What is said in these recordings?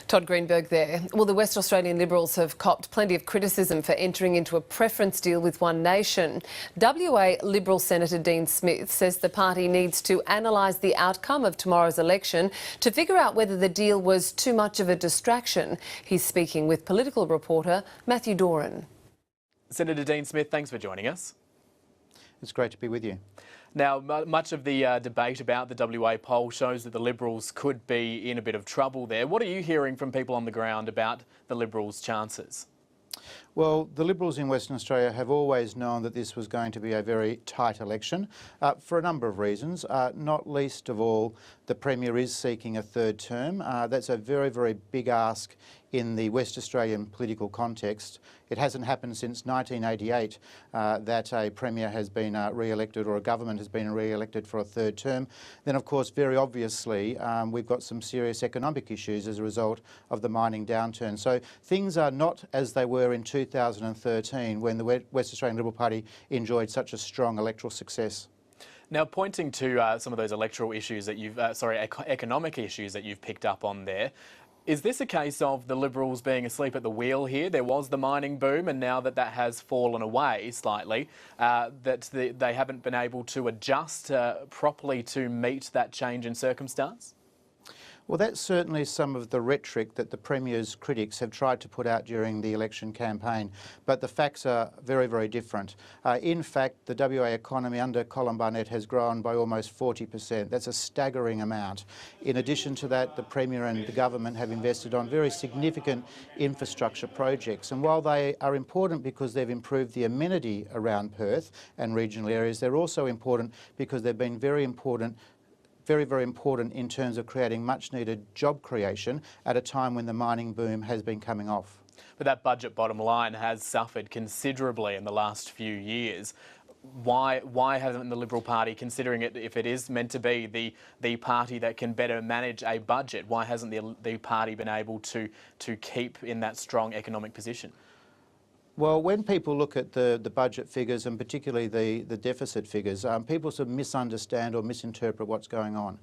Todd Greenberg there. Well, the West Australian Liberals have copped plenty of criticism for entering into a preference deal with One Nation. WA Liberal Senator Dean Smith says the party needs to analyse the outcome of tomorrow's election to figure out whether the deal was too much of a distraction. He's speaking with political reporter Matthew Doran. Senator Dean Smith, thanks for joining us. It's great to be with you. Now, much of the debate about the WA poll shows that the Liberals could be in a bit of trouble there. What are you hearing from people on the ground about the Liberals' chances? Well, the Liberals in Western Australia have always known that this was going to be a very tight election for a number of reasons, not least of all the Premier is seeking a third term. That's a very, very big ask in the West Australian political context. It hasn't happened since 1988 that a Premier has been re-elected or a government has been re-elected for a third term. Then, of course, very obviously, we've got some serious economic issues as a result of the mining downturn. So things are not as they were in 2013 when the West Australian Liberal Party enjoyed such a strong electoral success. Now, pointing to some of those electoral issues that you've, economic issues that you've picked up on there, is this a case of the Liberals being asleep at the wheel here? There was the mining boom, and now that that has fallen away slightly, they haven't been able to adjust properly to meet that change in circumstance? Well, that's certainly some of the rhetoric that the Premier's critics have tried to put out during the election campaign, but the facts are very, very different. In fact, the WA economy under Colin Barnett has grown by almost 40%. That's a staggering amount. In addition to that, the Premier and the government have invested on very significant infrastructure projects, and while they are important because they've improved the amenity around Perth and regional areas, they're also important because they've been very, very important in terms of creating much needed job creation at a time when the mining boom has been coming off. But that budget bottom line has suffered considerably in the last few years. Why hasn't the Liberal Party, considering it, if it is meant to be the party that can better manage a budget, why hasn't the party been able to keep in that strong economic position? Well, when people look at the budget figures and particularly the deficit figures, people sort of misunderstand or misinterpret what's going on.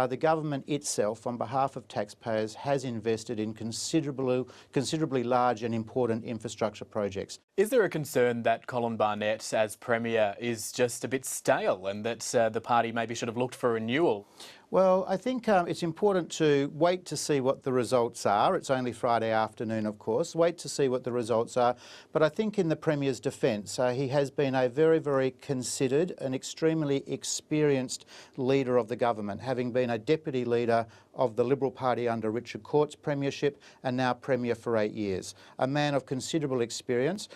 The government itself, on behalf of taxpayers, has invested in considerably large and important infrastructure projects. Is there a concern that Colin Barnett, as Premier, is just a bit stale and that the party maybe should have looked for renewal? Well, I think it's important to wait to see what the results are. It's only Friday afternoon, of course. Wait to see what the results are. But I think in the Premier's defence, he has been a very, very considered and extremely experienced leader of the government, having been a deputy leader of the Liberal Party under Richard Court's premiership and now Premier for 8 years. A man of considerable experience.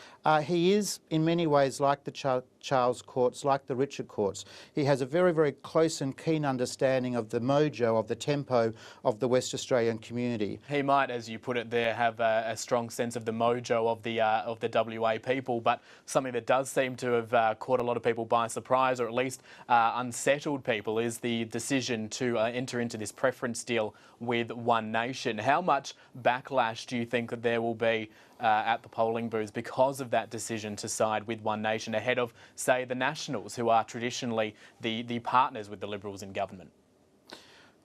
He is in many ways like the Charles Courts, like the Richard Courts. He has a very, very close and keen understanding of the mojo, of the tempo of the West Australian community. He might, as you put it there, have a strong sense of the mojo of the WA people, but something that does seem to have caught a lot of people by surprise, or at least unsettled people, is the decision to enter into this preference deal with One Nation. How much backlash do you think that there will be at the polling booths because of that decision to side with One Nation ahead of, say, the Nationals, who are traditionally the partners with the Liberals in government?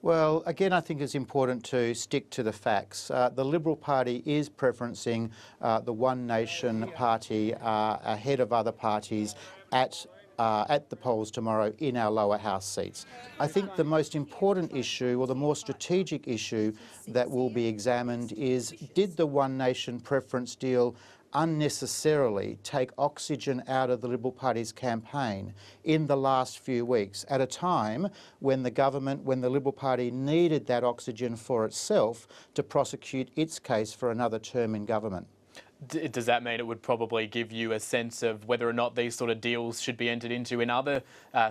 Well, again, I think it's important to stick to the facts. The Liberal Party is preferencing the One Nation party ahead of other parties at the polls tomorrow in our lower house seats. I think the most important issue, or the more strategic issue that will be examined, is did the One Nation preference deal unnecessarily take oxygen out of the Liberal Party's campaign in the last few weeks, at a time when the Liberal Party needed that oxygen for itself to prosecute its case for another term in government? Does that mean it would probably give you a sense of whether or not these sort of deals should be entered into in other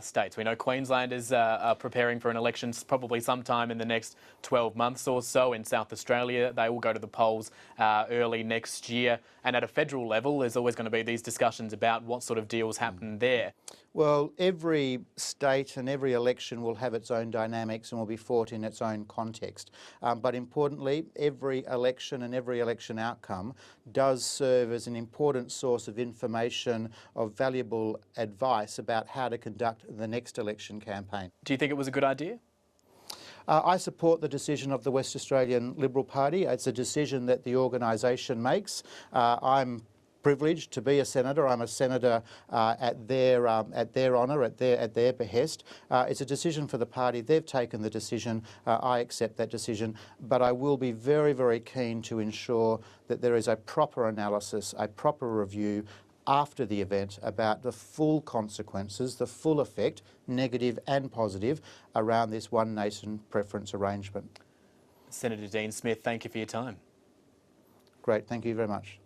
states? We know Queenslanders are preparing for an election probably sometime in the next 12 months or so. In South Australia, they will go to the polls early next year. And at a federal level, there's always going to be these discussions about what sort of deals happen there. Well, every state and every election will have its own dynamics and will be fought in its own context. But importantly, every election and every election outcome does serve as an important source of information, of valuable advice about how to conduct the next election campaign. Do you think it was a good idea? I support the decision of the West Australian Liberal Party. It's a decision that the organisation makes. I'm privileged to be a senator. I'm a senator at their honour, at their behest. It's a decision for the party. They've taken the decision. I accept that decision, but I will be very, very keen to ensure that there is a proper analysis, a proper review after the event about the full consequences, the full effect, negative and positive, around this one nation preference arrangement. Senator Dean Smith, thank you for your time. Great, thank you very much.